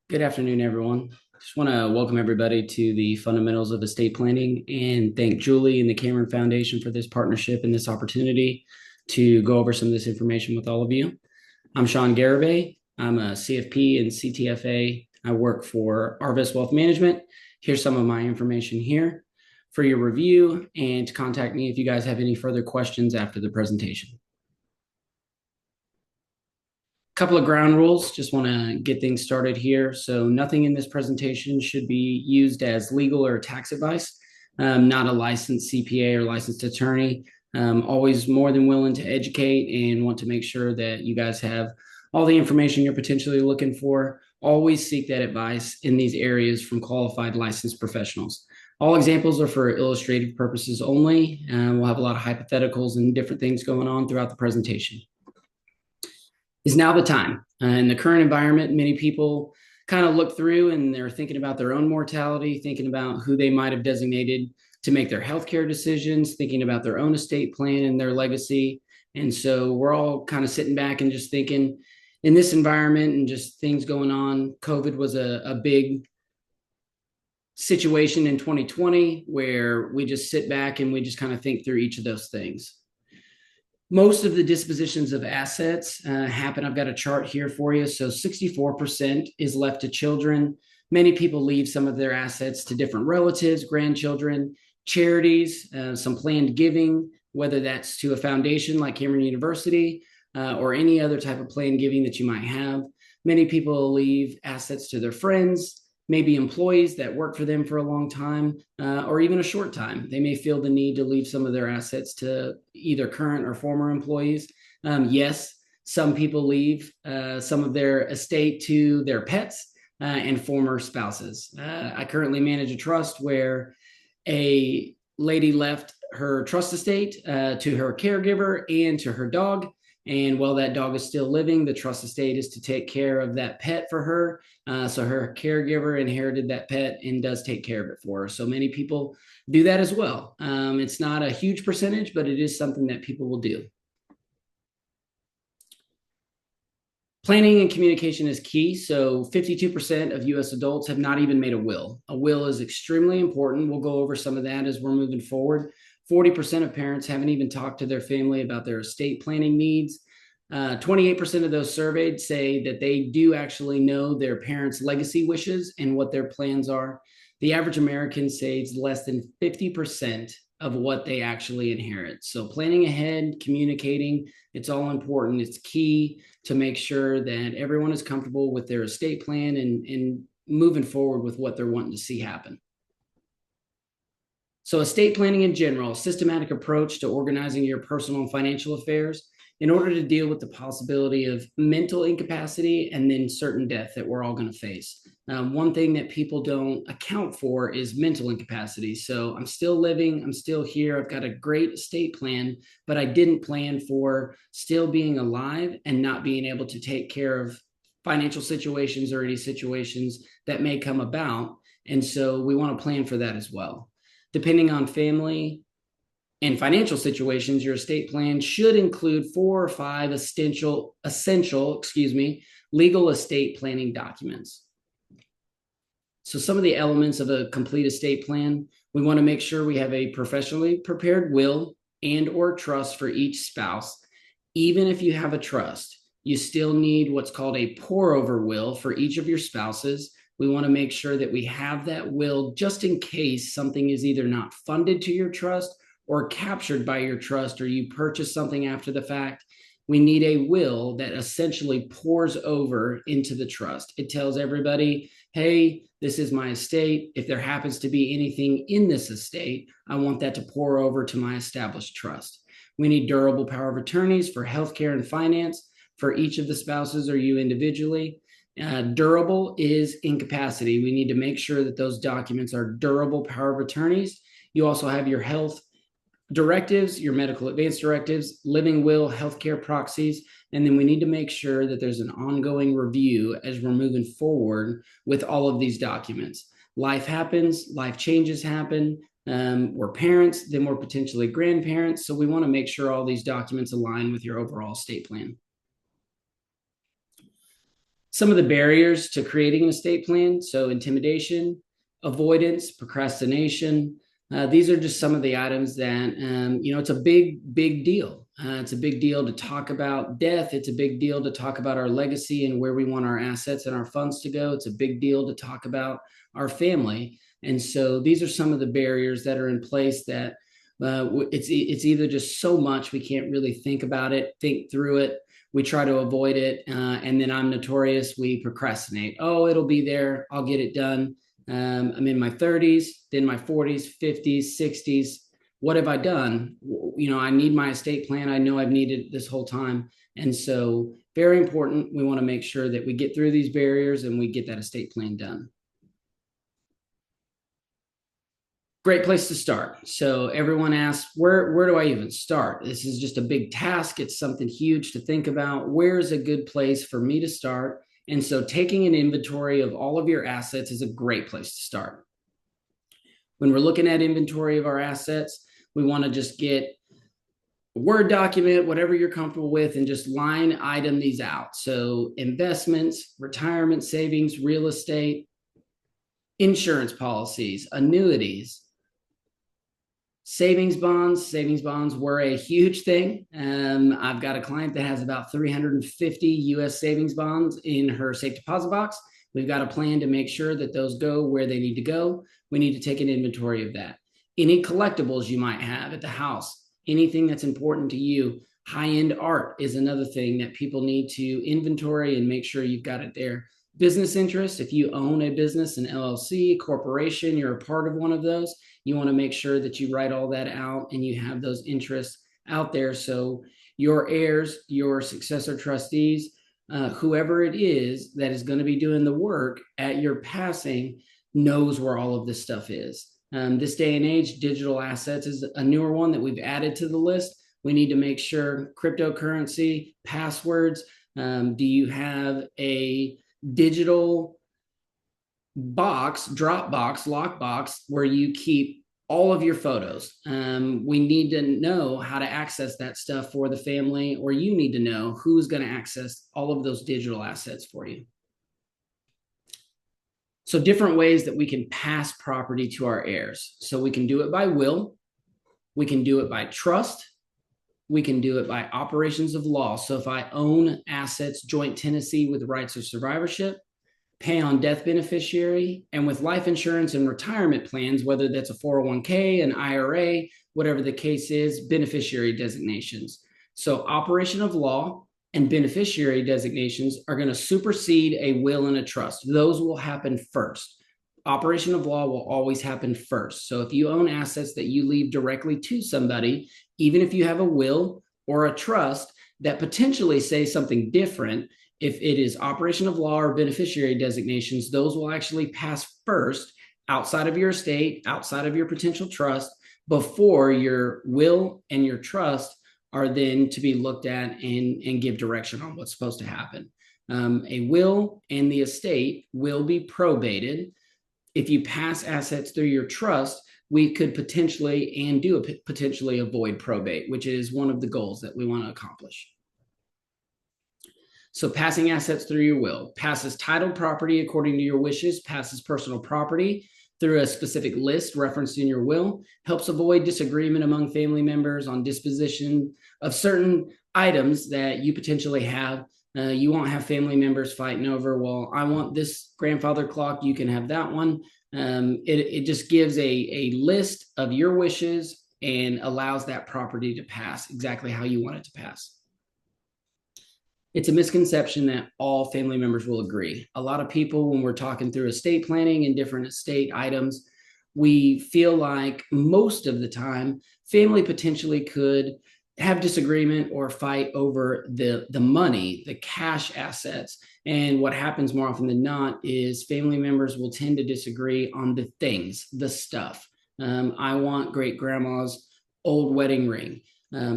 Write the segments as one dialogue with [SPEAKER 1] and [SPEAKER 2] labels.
[SPEAKER 1] Good afternoon, everyone. Just want to welcome everybody to the Fundamentals of Estate Planning and thank Julie and the Cameron Foundation for this partnership and this opportunity to go over some of this information with all of you. I'm Sean Garibay. I'm a CFP and CTFA. I work for Arvest Wealth Management. Here's some of my information here for your review and to contact me if you guys have any further questions after the presentation. Couple of ground rules. Just want to get things started here. So nothing in this presentation should be used as legal or tax advice. Not a licensed CPA or licensed attorney. Always more than willing to educate and want to make sure that you guys have all the information you're potentially looking for. Always seek that advice in these areas from qualified licensed professionals. All examples are for illustrative purposes only. We'll have a lot of hypotheticals and different things going on throughout the presentation. Is now the time. In the current environment, many people kind of look through and they're thinking about their own mortality, thinking about who they might have designated to make their healthcare decisions, thinking about their own estate plan and their legacy. And so we're all kind of sitting back and just thinking in this environment and just things going on. COVID was a big situation in 2020 where we just sit back and we just kind of think through each of those things. Most of the dispositions of assets happen. I've got a chart here for you. So 64% is left to children. Many people leave some of their assets to different relatives, grandchildren, charities, some planned giving, whether that's to a foundation like Cameron University or any other type of planned giving that you might have. Many people leave assets to their friends, maybe employees that work for them for a long time or even a short time. They may feel the need to leave some of their assets to either current or former employees. Yes, some people leave some of their estate to their pets and former spouses. I currently manage a trust where a lady left her trust estate to her caregiver and to her dog. And while that dog is still living, the trust estate is to take care of that pet for her. So her caregiver inherited that pet and does take care of it for her. So many people do that as well. It's not a huge percentage, but it is something that people will do. Planning and communication is key. So 52% of US adults have not even made a will. A will is extremely important. We'll go over some of that as we're moving forward. 40% of parents haven't even talked to their family about their estate planning needs. 28% of those surveyed say that they do actually know their parents' legacy wishes and what their plans are. The average American saves less than 50% of what they actually inherit. So planning ahead, communicating, it's all important. It's key to make sure that everyone is comfortable with their estate plan and moving forward with what they're wanting to see happen. So estate planning in general, a systematic approach to organizing your personal and financial affairs in order to deal with the possibility of mental incapacity and then certain death that we're all going to face. One thing that people don't account for is mental incapacity. So I'm still living, I'm still here, I've got a great estate plan, but I didn't plan for still being alive and not being able to take care of financial situations or any situations that may come about. And so we want to plan for that as well. Depending on family and financial situations, your estate plan should include 4 or 5 essential, legal estate planning documents. So some of the elements of a complete estate plan, we want to make sure we have a professionally prepared will and or trust for each spouse. Even if you have a trust, you still need what's called a pour over will for each of your spouses. We want to make sure that we have that will just in case something is either not funded to your trust or captured by your trust, or you purchase something after the fact. We need a will that essentially pours over into the trust. It tells everybody, hey, this is my estate. If there happens to be anything in this estate, I want that to pour over to my established trust. We need durable power of attorneys for healthcare and finance for each of the spouses or you individually. Durable is incapacity. We need to make sure that those documents are durable power of attorneys. You also have your health directives, your medical advance directives, living will, healthcare proxies, and then we need to make sure that there's an ongoing review as we're moving forward with all of these documents. Life happens, life changes happen. We're parents, then we're potentially grandparents, so we want to make sure all these documents align with your overall estate plan. Some of the barriers to creating an estate plan. So intimidation, avoidance, procrastination. These are just some of the items that, it's a big deal. It's a big deal to talk about death. It's a big deal to talk about our legacy and where we want our assets and our funds to go. It's a big deal to talk about our family. And so these are some of the barriers that are in place that it's either just so much we can't really think about it, think through it. We try to avoid it. And then I'm notorious. We procrastinate. Oh, it'll be there. I'll get it done. I'm in my 30s, then my 40s, 50s, 60s. What have I done? I need my estate plan. I know I've needed it this whole time. And so very important. We want to make sure that we get through these barriers and we get that estate plan done. Great place to start. So everyone asks, where do I even start? This is just a big task. It's something huge to think about. Where's a good place for me to start? And so taking an inventory of all of your assets is a great place to start. When we're looking at inventory of our assets, we want to just get a Word document, whatever you're comfortable with, and just line item these out. So investments, retirement savings, real estate, insurance policies, annuities, savings bonds were a huge thing. I've got a client that has about 350 US savings bonds in her safe deposit box. We've got a plan to make sure that those go where they need to go. We need to take an inventory of that. Any collectibles you might have at the house, anything that's important to you. High-end art is another thing that people need to inventory and make sure you've got it there. Business interests, if you own a business, an LLC, corporation, you're a part of one of those, you want to make sure that you write all that out and you have those interests out there. So your heirs, your successor trustees, whoever it is that is going to be doing the work at your passing knows where all of this stuff is. This day and age, digital assets is a newer one that we've added to the list. We need to make sure cryptocurrency, passwords. Do you have a digital box, Dropbox, lockbox, where you keep all of your photos? We need to know how to access that stuff for the family, or you need to know who's going to access all of those digital assets for you. So different ways that we can pass property to our heirs. So we can do it by will. We can do it by trust. We can do it by operations of law. So if I own assets, joint tenancy with rights of survivorship, pay on death beneficiary, and with life insurance and retirement plans, whether that's a 401k, an IRA, whatever the case is, beneficiary designations. So operation of law and beneficiary designations are going to supersede a will and a trust. Those will happen first. Operation of law will always happen first. So if you own assets that you leave directly to somebody, even if you have a will or a trust that potentially say something different, if it is operation of law or beneficiary designations, those will actually pass first outside of your estate, outside of your potential trust, before your will and your trust are then to be looked at and give direction on what's supposed to happen. A will and the estate will be probated. If you pass assets through your trust, we could potentially and do potentially avoid probate, which is one of the goals that we want to accomplish. So passing assets through your will, passes titled property according to your wishes, passes personal property through a specific list referenced in your will, helps avoid disagreement among family members on disposition of certain items that you potentially have. You won't have family members fighting over, well, I want this grandfather clock, you can have that one. It just gives a list of your wishes and allows that property to pass exactly how you want it to pass. It's a misconception that all family members will agree. A lot of people, when we're talking through estate planning and different estate items, we feel like most of the time, family potentially could have disagreement or fight over the money, the cash assets. And what happens more often than not is family members will tend to disagree on the things, the stuff. I want great grandma's old wedding ring.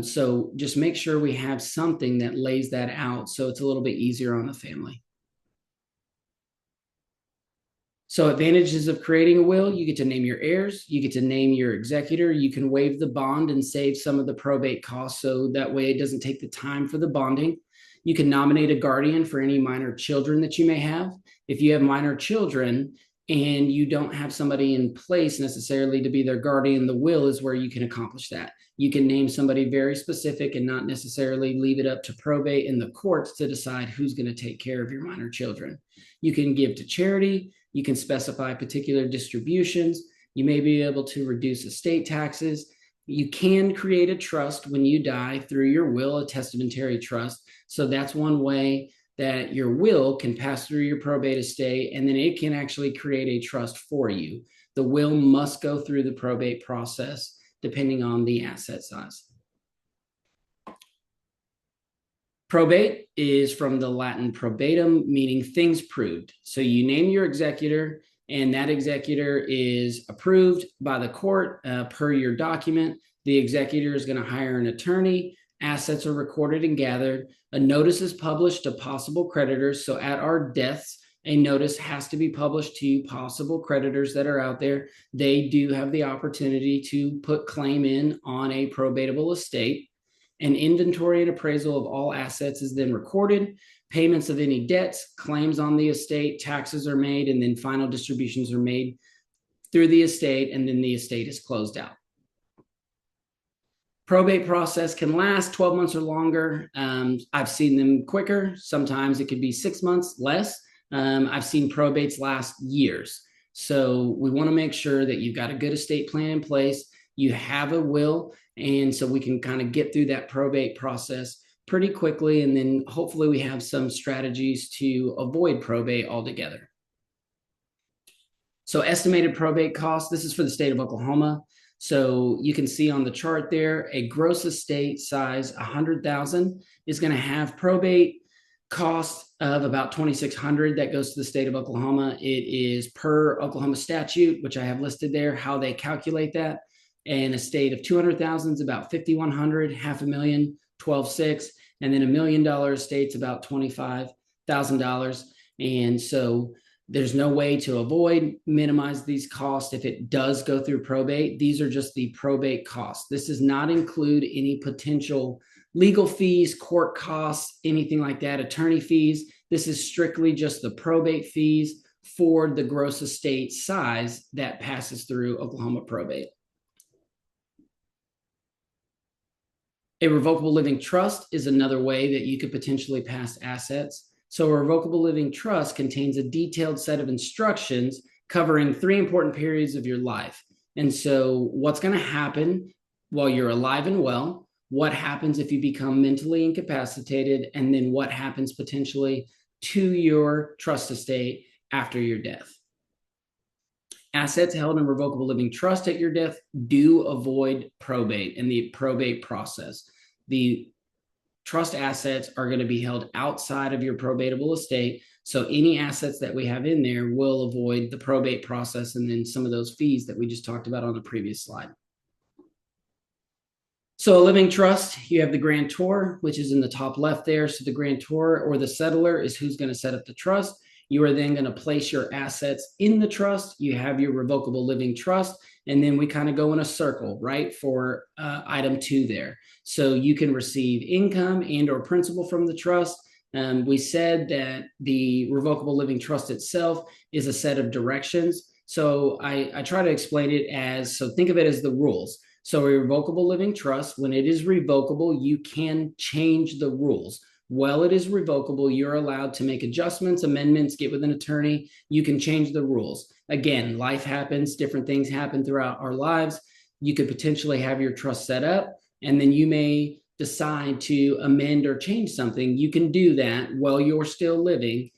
[SPEAKER 1] So just make sure we have something that lays that out so it's a little bit easier on the family. So advantages of creating a will: you get to name your heirs, you get to name your executor, you can waive the bond and save some of the probate costs, so that way it doesn't take the time for the bonding. You can nominate a guardian for any minor children that you may have. If you have minor children and you don't have somebody in place necessarily to be their guardian, the will is where you can accomplish that. You can name somebody very specific and not necessarily leave it up to probate and the courts to decide who's going to take care of your minor children. You can give to charity. You can specify particular distributions. You may be able to reduce estate taxes. You can create a trust when you die through your will, a testamentary trust. So that's one way that your will can pass through your probate estate, and then it can actually create a trust for you. The will must go through the probate process depending on the asset size. Probate is from the Latin probatum, meaning things proved. So you name your executor, and that executor is approved by the court per your document. The executor is going to hire an attorney. Assets are recorded and gathered. A notice is published to possible creditors. So at our deaths, a notice has to be published to possible creditors that are out there. They do have the opportunity to put claim in on a probatable estate. An inventory and appraisal of all assets is then recorded. Payments of any debts, claims on the estate, taxes are made, and then final distributions are made through the estate, and then the estate is closed out. Probate process can last 12 months or longer. I've seen them quicker. Sometimes it could be 6 months, less. I've seen probates last years. So we want to make sure that you've got a good estate plan in place. You have a will, and so we can kind of get through that probate process pretty quickly, and then hopefully we have some strategies to avoid probate altogether. So estimated probate costs, this is for the state of Oklahoma. So you can see on the chart there, a gross estate size 100,000 is going to have probate cost of about 2,600 that goes to the state of Oklahoma. It is per Oklahoma statute, which I have listed there, how they calculate that. And a state of 200,000 is about 5,100, $500,000, 12.6, and then $1 million estate's about $25,000. And so there's no way to minimize these costs if it does go through probate. These are just the probate costs. This does not include any potential legal fees, court costs, anything like that, attorney fees. This is strictly just the probate fees for the gross estate size that passes through Oklahoma probate. A revocable living trust is another way that you could potentially pass assets. So a revocable living trust contains a detailed set of instructions covering 3 important periods of your life. And so what's going to happen while you're alive and well, what happens if you become mentally incapacitated, and then what happens potentially to your trust estate after your death. Assets held in revocable living trust at your death do avoid probate and the probate process. The trust assets are going to be held outside of your probatable estate. So any assets that we have in there will avoid the probate process and then some of those fees that we just talked about on the previous slide. So a living trust, you have the grantor, which is in the top left there. So the grantor or the settlor is who's going to set up the trust. You are then going to place your assets in the trust. You have your revocable living trust, and then we kind of go in a circle, right, for item 2 there. So you can receive income and or principal from the trust. We said that the revocable living trust itself is a set of directions. So I try to explain it as, so think of it as the rules. So a revocable living trust, when it is revocable, you can change the rules. While it is revocable, you're allowed to make adjustments, amendments, get with an attorney. You can change the rules. Again, life happens, different things happen throughout our lives. You could potentially have your trust set up, and then you may decide to amend or change something. You can do that while you're still living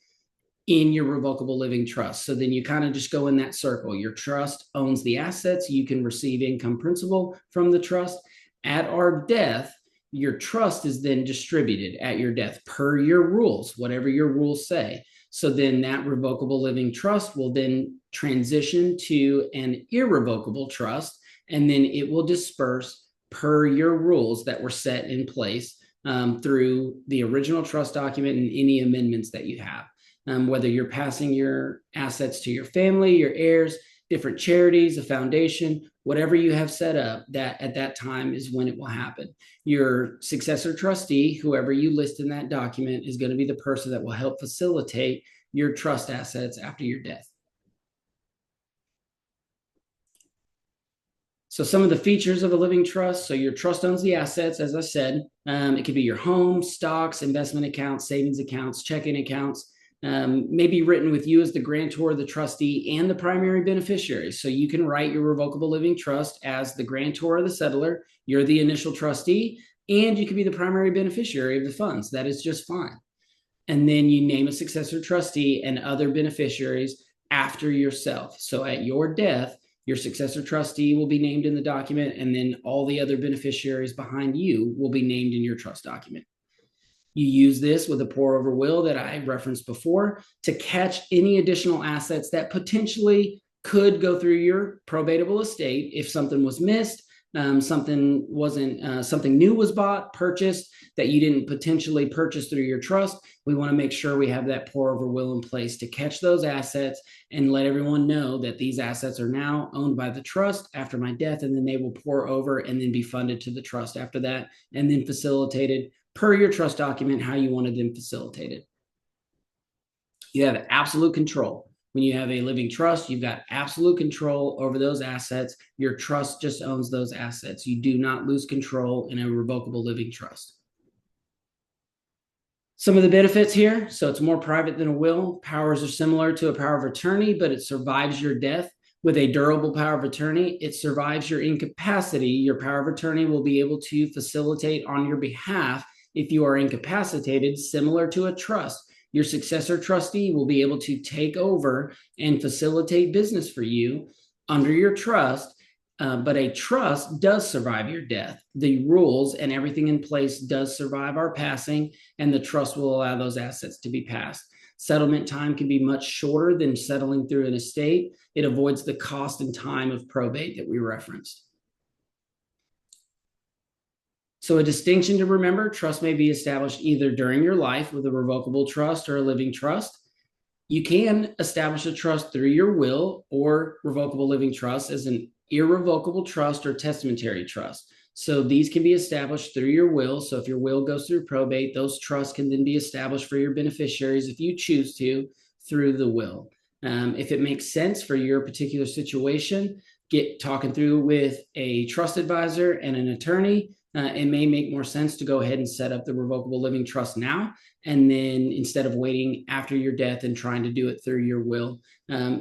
[SPEAKER 1] in your revocable living trust. So then you kind of just go in that circle. Your trust owns the assets. You can receive income principal from the trust. At our death, your trust is then distributed at your death per your rules, whatever your rules say. So then that revocable living trust will then transition to an irrevocable trust, and then it will disperse per your rules that were set in place through the original trust document and any amendments that you have. whether you're passing your assets to your family, your heirs, different charities, a foundation, whatever you have set up, that at that time is when it will happen. Your successor trustee, whoever you list in that document, is going to be the person that will help facilitate your trust assets after your death. So some of the features of a living trust. So your trust owns the assets, as I said. It could be your home, stocks, investment accounts, savings accounts, checking accounts, maybe written with you as the grantor, the trustee, and the primary beneficiary. So you can write your revocable living trust as the grantor or the settlor. You're the initial trustee, and you can be the primary beneficiary of the funds. That is just fine. And then you name a successor trustee and other beneficiaries after yourself. So at your death, your successor trustee will be named in the document, and then all the other beneficiaries behind you will be named in your trust document. You use this with a pour over will that I referenced before to catch any additional assets that potentially could go through your probatable estate if something was missed, something new was bought, purchased that you didn't potentially purchase through your trust. We want to make sure we have that pour over will in place to catch those assets and let everyone know that these assets are now owned by the trust after my death, and then they will pour over and then be funded to the trust after that, and then facilitated per your trust document how you wanted them facilitated. You have absolute control. When you have a living trust, you've got absolute control over those assets. Your trust just owns those assets. You do not lose control in a revocable living trust. Some of the benefits here. So it's more private than a will. Powers are similar to a power of attorney, but it survives your death. With a durable power of attorney, it survives your incapacity. Your power of attorney will be able to facilitate on your behalf if you are incapacitated, similar to a trust. Your successor trustee will be able to take over and facilitate business for you under your trust. But a trust does survive your death. The rules and everything in place does survive our passing, and the trust will allow those assets to be passed. Settlement time can be much shorter than settling through an estate. It avoids the cost and time of probate that we referenced. So a distinction to remember, trust may be established either during your life with a revocable trust or a living trust. You can establish a trust through your will or revocable living trust as an irrevocable trust or testamentary trust. So these can be established through your will. So if your will goes through probate, those trusts can then be established for your beneficiaries if you choose to through the will. If it makes sense for your particular situation, get talking through with a trust advisor and an attorney. It may make more sense to go ahead and set up the revocable living trust now, and then instead of waiting after your death and trying to do it through your will.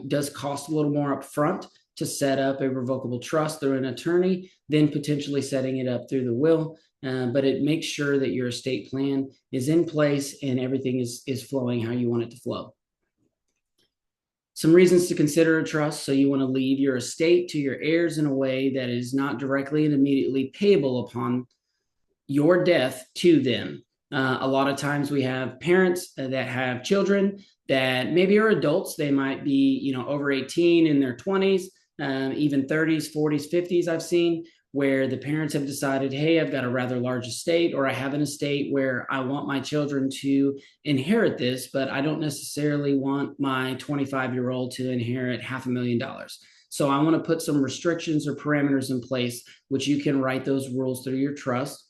[SPEAKER 1] Does cost a little more upfront to set up a revocable trust through an attorney, then potentially setting it up through the will. But it makes sure that your estate plan is in place and everything is flowing how you want it to flow. Some reasons to consider a trust. So you want to leave your estate to your heirs in a way that is not directly and immediately payable upon your death to them. A lot of times we have parents that have children that maybe are adults. They might be, over 18 in their 20s, even 30s, 40s, 50s I've seen, where the parents have decided, hey, I've got a rather large estate, or I have an estate where I want my children to inherit this, but I don't necessarily want my 25-year-old to inherit $500,000. So I want to put some restrictions or parameters in place, which you can write those rules through your trust.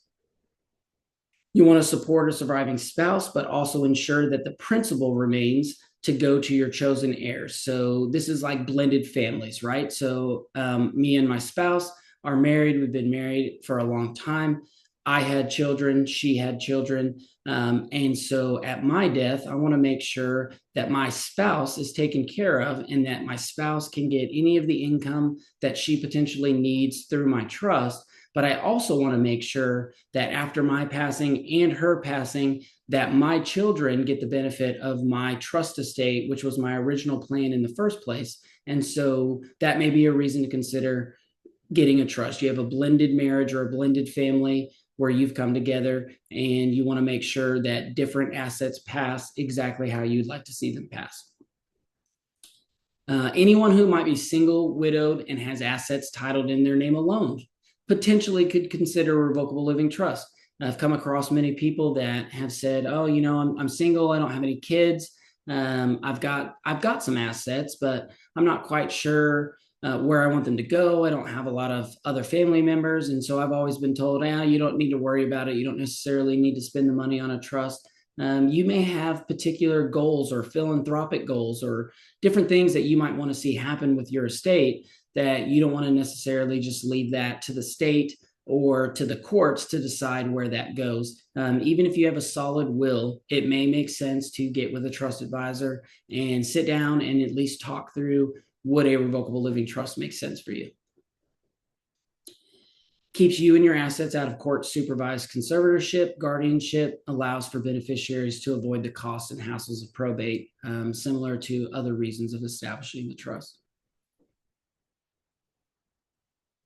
[SPEAKER 1] You want to support a surviving spouse, but also ensure that the principal remains to go to your chosen heirs. So this is like blended families, right? So me and my spouse are married. We've been married for a long time. I had children, she had children. And so at my death, I want to make sure that my spouse is taken care of and that my spouse can get any of the income that she potentially needs through my trust. But I also want to make sure that after my passing and her passing, that my children get the benefit of my trust estate, which was my original plan in the first place. And so that may be a reason to consider getting a trust. You have a blended marriage or a blended family where you've come together and you want to make sure that different assets pass exactly how you'd like to see them pass. Anyone who might be single, widowed, and has assets titled in their name alone potentially could consider a revocable living trust. I've come across many people that have said, oh, I'm single, I don't have any kids. I've got some assets, but I'm not quite sure where I want them to go. I don't have a lot of other family members. And so I've always been told, you don't need to worry about it. You don't necessarily need to spend the money on a trust. You may have particular goals or philanthropic goals or different things that you might want to see happen with your estate that you don't want to necessarily just leave that to the state or to the courts to decide where that goes. Even if you have a solid will, it may make sense to get with a trust advisor and sit down and at least talk through would a revocable living trust make sense for you. Keeps you and your assets out of court supervised conservatorship. Guardianship allows for beneficiaries to avoid the costs and hassles of probate, similar to other reasons of establishing the trust.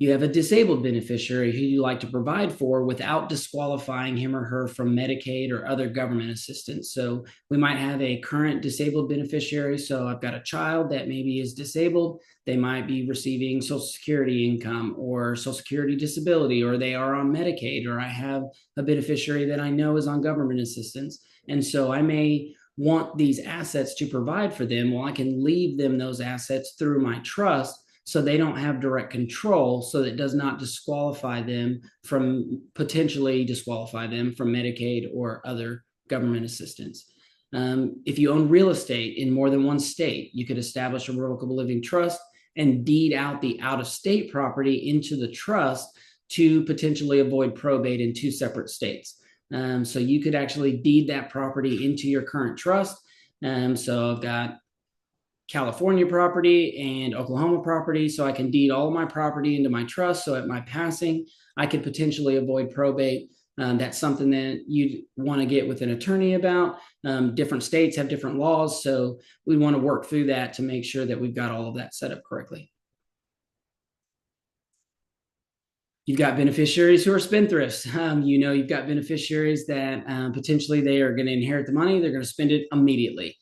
[SPEAKER 1] You have a disabled beneficiary who you like to provide for without disqualifying him or her from Medicaid or other government assistance. So we might have a current disabled beneficiary. So I've got a child that maybe is disabled. They might be receiving Social Security income or Social Security disability, or they are on Medicaid, or I have a beneficiary that I know is on government assistance. And so I may want these assets to provide for them. Well, I can leave them those assets through my trust so they don't have direct control, so that it does not potentially disqualify them from Medicaid or other government assistance. If you own real estate in more than one state, you could establish a revocable living trust and deed out the out-of-state property into the trust to potentially avoid probate in two separate states. So you could actually deed that property into your current trust. So I've got California property and Oklahoma property. So I can deed all of my property into my trust. So at my passing, I could potentially avoid probate. That's something that you'd want to get with an attorney about. Different states have different laws. So we want to work through that to make sure that we've got all of that set up correctly. You've got beneficiaries who are spendthrifts. You've got beneficiaries that potentially they are going to inherit the money. They're going to spend it immediately.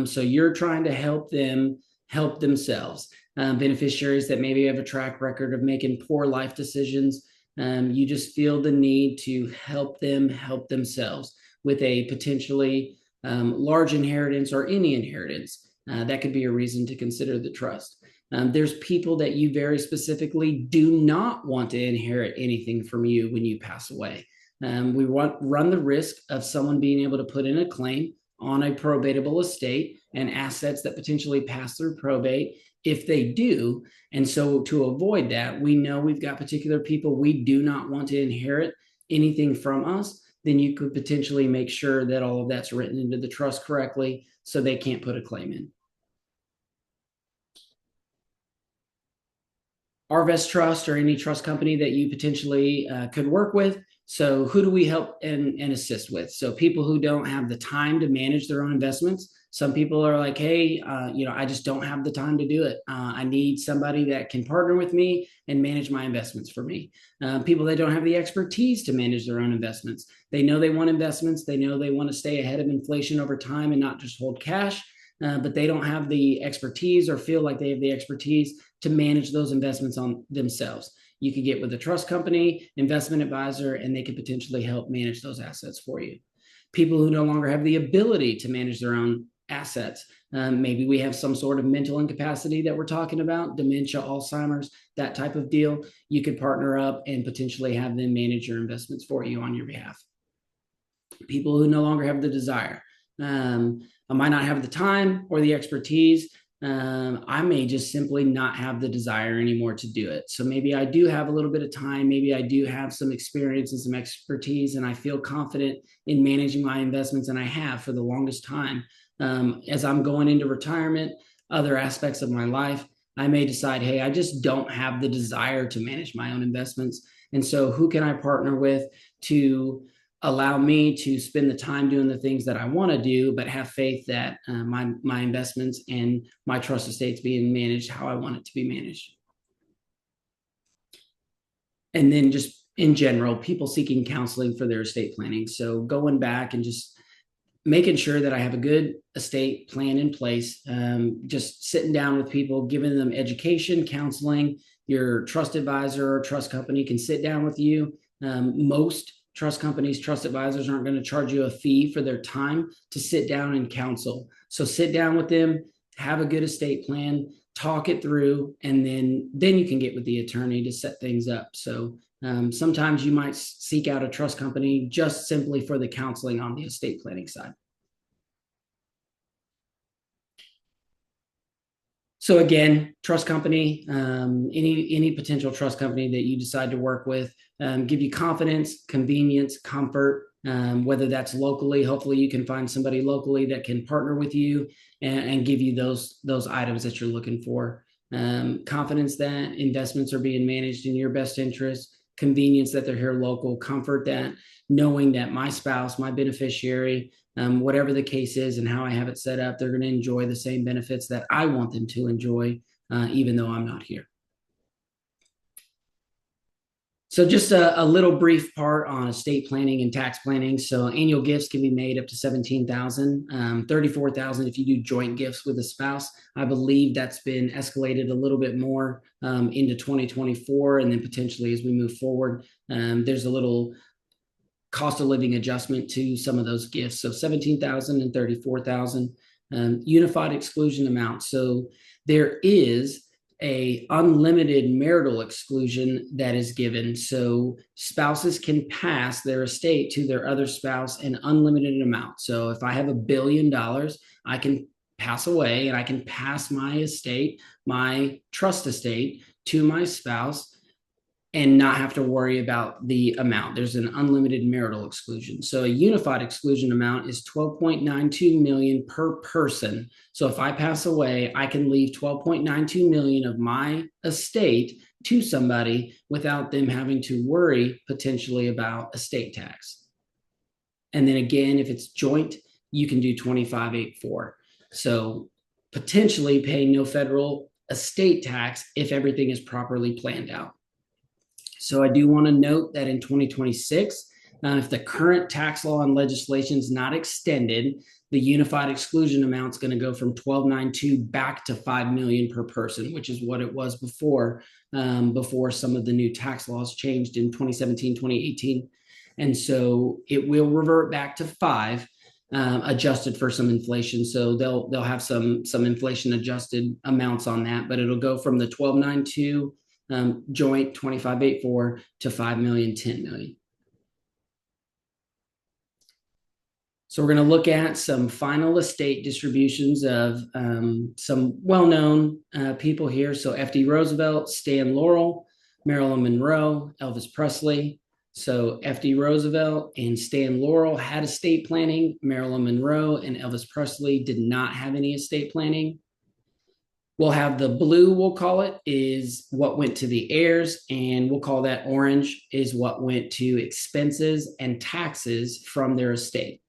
[SPEAKER 1] So you're trying to help them help themselves. Beneficiaries that maybe have a track record of making poor life decisions. You just feel the need to help them help themselves with a potentially large inheritance or any inheritance. That could be a reason to consider the trust. There's people that you very specifically do not want to inherit anything from you when you pass away. We run the risk of someone being able to put in a claim on a probatable estate and assets that potentially pass through probate if they do. And so to avoid that, we know we've got particular people we do not want to inherit anything from us. Then you could potentially make sure that all of that's written into the trust correctly so they can't put a claim in. Arvest Trust or any trust company that you potentially could work with. So who do we help and assist with? So people who don't have the time to manage their own investments. Some people are like, hey, I just don't have the time to do it. I need somebody that can partner with me and manage my investments for me. People that don't have the expertise to manage their own investments. They know they want investments. They know they want to stay ahead of inflation over time and not just hold cash. But they don't have the expertise or feel like they have the expertise to manage those investments on themselves. You could get with a trust company, investment advisor, and they could potentially help manage those assets for you. People who no longer have the ability to manage their own assets. Maybe we have some sort of mental incapacity that we're talking about, dementia, Alzheimer's, that type of deal. You could partner up and potentially have them manage your investments for you on your behalf. People who no longer have the desire. I might not have the time or the expertise. I may just simply not have the desire anymore to do it. So maybe I do have a little bit of time. Maybe I do have some experience and some expertise, and I feel confident in managing my investments, and I have for the longest time. As I'm going into retirement, other aspects of my life, I may decide, hey, I just don't have the desire to manage my own investments. And so who can I partner with to allow me to spend the time doing the things that I want to do, but have faith that my investments and my trust estate's being managed how I want it to be managed. And then just in general, people seeking counseling for their estate planning. So going back and just making sure that I have a good estate plan in place, just sitting down with people, giving them education, counseling. Your trust advisor or trust company can sit down with you. Most trust companies, trust advisors aren't going to charge you a fee for their time to sit down and counsel. So sit down with them, have a good estate plan, talk it through, and then you can get with the attorney to set things up. So sometimes you might seek out a trust company just simply for the counseling on the estate planning side. So again, trust company, any potential trust company that you decide to work with, give you confidence, convenience, comfort. Whether that's locally, hopefully you can find somebody locally that can partner with you and give you those items that you're looking for. Confidence that investments are being managed in your best interest, convenience that they're here local, comfort that knowing that my spouse, my beneficiary, whatever the case is and how I have it set up, they're going to enjoy the same benefits that I want them to enjoy, even though I'm not here. So just a little brief part on estate planning and tax planning. So annual gifts can be made up to $17,000, $34,000 if you do joint gifts with a spouse. I believe that's been escalated a little bit more into 2024, and then potentially as we move forward, there's a little cost of living adjustment to some of those gifts. So $17,000 and $34,000. Unified exclusion amount. So there is a unlimited marital exclusion that is given. So spouses can pass their estate to their other spouse an unlimited amount. So if I have $1 billion, I can pass away and I can pass my estate, my trust estate, to my spouse and not have to worry about the amount. There's an unlimited marital exclusion. So a unified exclusion amount is $12.92 million per person. So if I pass away, I can leave $12.92 million of my estate to somebody without them having to worry potentially about estate tax. And then again, if it's joint, you can do 2584. So potentially paying no federal estate tax if everything is properly planned out. So I do want to note that in 2026, if the current tax law and legislation is not extended, the unified exclusion amount is going to go from 12.92 back to $5 million per person, which is what it was before some of the new tax laws changed in 2017, 2018. And so it will revert back to 5, adjusted for some inflation. So they'll have some inflation adjusted amounts on that, but it'll go from the 12.92 joint 2584 to 5 million, 10 million. So we're going to look at some final estate distributions of some well-known people here. So F.D. Roosevelt, Stan Laurel, Marilyn Monroe, Elvis Presley. So F.D. Roosevelt and Stan Laurel had estate planning. Marilyn Monroe and Elvis Presley did not have any estate planning. We'll have the blue, we'll call it, is what went to the heirs, and we'll call that orange is what went to expenses and taxes from their estate.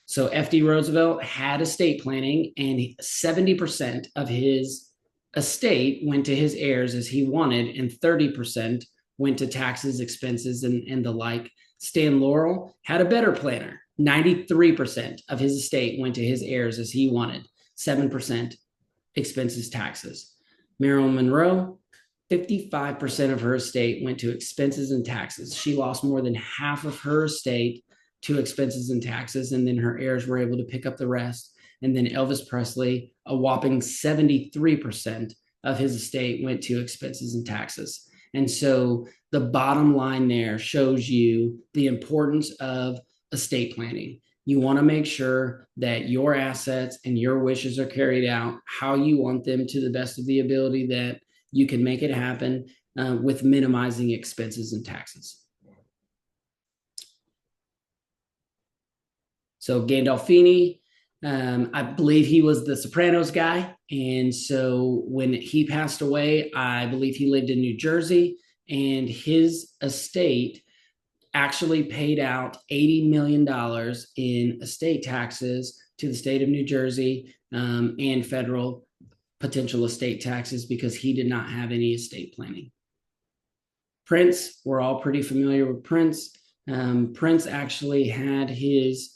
[SPEAKER 1] So F.D. Roosevelt had estate planning, and 70% of his estate went to his heirs as he wanted, and 30% went to taxes, expenses, and the like. Stan Laurel had a better planner. 93% of his estate went to his heirs as he wanted, 7% expenses, taxes. Marilyn Monroe, 55% of her estate went to expenses and taxes. She lost more than half of her estate to expenses and taxes, and then her heirs were able to pick up the rest. And then Elvis Presley, a whopping 73% of his estate went to expenses and taxes. And so the bottom line there shows you the importance of estate planning. You want to make sure that your assets and your wishes are carried out how you want them to the best of the ability that you can make it happen with minimizing expenses and taxes. So Gandolfini, I believe he was the Sopranos guy. And so when he passed away, I believe he lived in New Jersey, and his estate actually paid out $80 million in estate taxes to the state of New Jersey and federal potential estate taxes because he did not have any estate planning. Prince, we're all pretty familiar with Prince. Prince actually had his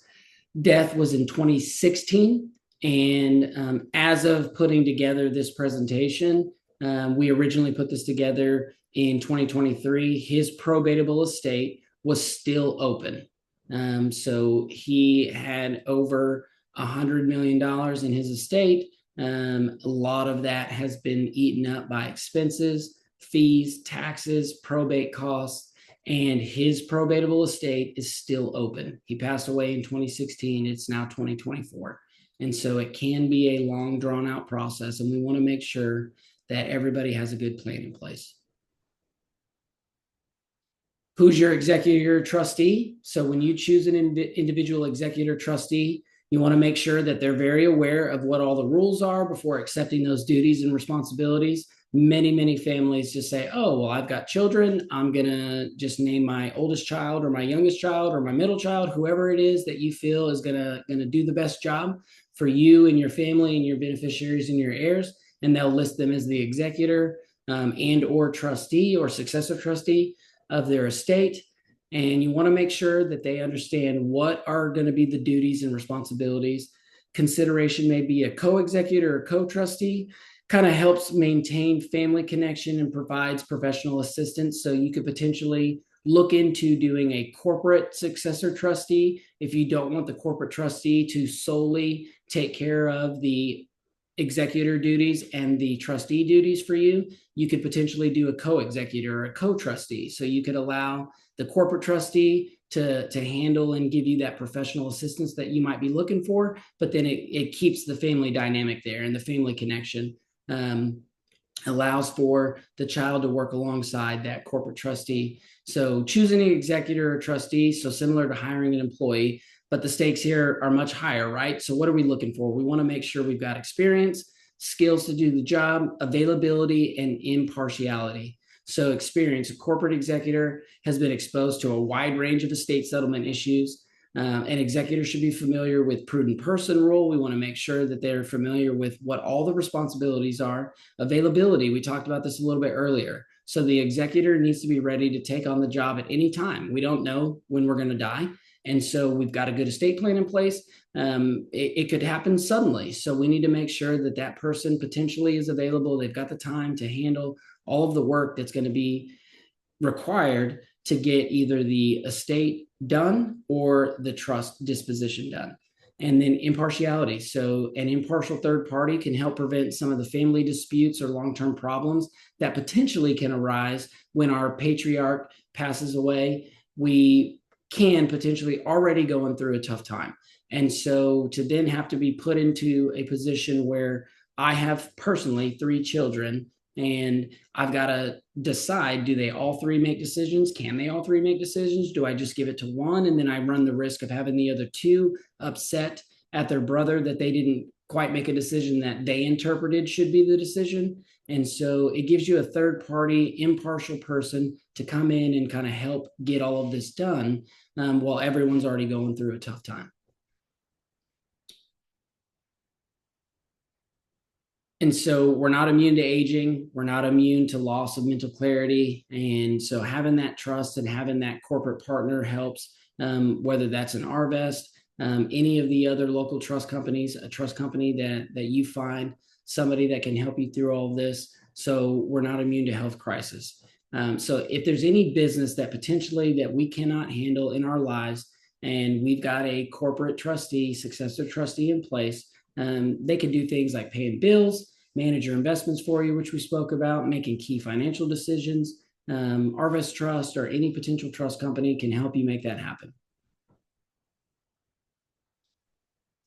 [SPEAKER 1] death was in 2016. And as of putting together this presentation, we originally put this together in 2023. His probatable estate was still open. So he had over $100 million in his estate. A lot of that has been eaten up by expenses, fees, taxes, probate costs, and his probatable estate is still open. He passed away in 2016. It's now 2024. And so it can be a long, drawn out process. And we want to make sure that everybody has a good plan in place. Who's your executor trustee? So when you choose an individual executor trustee, you want to make sure that they're very aware of what all the rules are before accepting those duties and responsibilities. Many families just say, oh, well, I've got children. I'm going to just name my oldest child or my youngest child or my middle child, whoever it is that you feel is going to do the best job for you and your family and your beneficiaries and your heirs. And they'll list them as the executor and or trustee or successor trustee of their estate. And you want to make sure that they understand what are going to be the duties and responsibilities. Consideration may be a co-executor or co-trustee, kind of helps maintain family connection and provides professional assistance. So you could potentially look into doing a corporate successor trustee if you don't want the corporate trustee to solely take care of the executor duties and the trustee duties for you. You could potentially do a co-executor or a co-trustee. So you could allow the corporate trustee to handle and give you that professional assistance that you might be looking for, but then it keeps the family dynamic there and the family connection. Allows for the child to work alongside that corporate trustee. So choosing an executor or trustee, so similar to hiring an employee, but the stakes here are much higher, right? So what are we looking for? We want to make sure we've got experience, skills to do the job, availability, and impartiality. So experience, a corporate executor has been exposed to a wide range of estate settlement issues. An executor should be familiar with prudent person rule. We want to make sure that they're familiar with what all the responsibilities are. Availability, we talked about this a little bit earlier. So the executor needs to be ready to take on the job at any time. We don't know when we're going to die. And so we've got a good estate plan in place. It could happen suddenly. So we need to make sure that that person potentially is available. They've got the time to handle all of the work that's going to be required to get either the estate done or the trust disposition done. And then impartiality. So an impartial third party can help prevent some of the family disputes or long-term problems that potentially can arise when our patriarch passes away. We can potentially already going through a tough time. And so to then have to be put into a position where I have personally 3 children and I've got to decide, do they all 3 make decisions? Can they all 3 make decisions? Do I just give it to one? And then I run the risk of having the other 2 upset at their brother that they didn't quite make a decision that they interpreted should be the decision. And so it gives you a third party, impartial person to come in and kind of help get all of this done while everyone's already going through a tough time. And so we're not immune to aging. We're not immune to loss of mental clarity. And so having that trust and having that corporate partner helps, whether that's an Arvest, any of the other local trust companies, a trust company that you find, somebody that can help you through all of this. So we're not immune to health crisis. So if there's any business that potentially that we cannot handle in our lives, and we've got a corporate trustee, successor trustee in place, they can do things like paying bills, manage your investments for you, which we spoke about, making key financial decisions. Arvest Trust or any potential trust company can help you make that happen.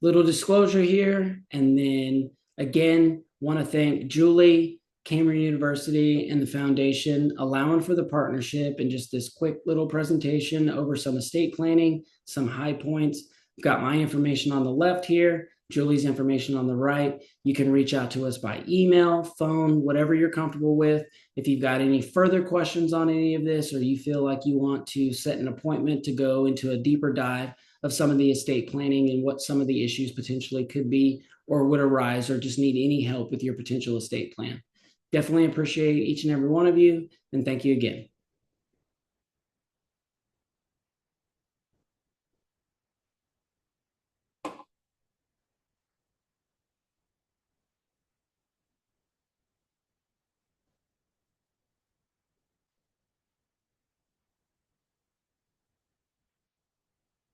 [SPEAKER 1] Little disclosure here. And then again, want to thank Julie, Cameron University, and the foundation allowing for the partnership and just this quick little presentation over some estate planning, some high points. I've got my information on the left here, Julie's information on the right. You can reach out to us by email, phone, whatever you're comfortable with. If you've got any further questions on any of this, or you feel like you want to set an appointment to go into a deeper dive of some of the estate planning and what some of the issues potentially could be or would arise, or just need any help with your potential estate plan. Definitely appreciate each and every one of you, and thank you again.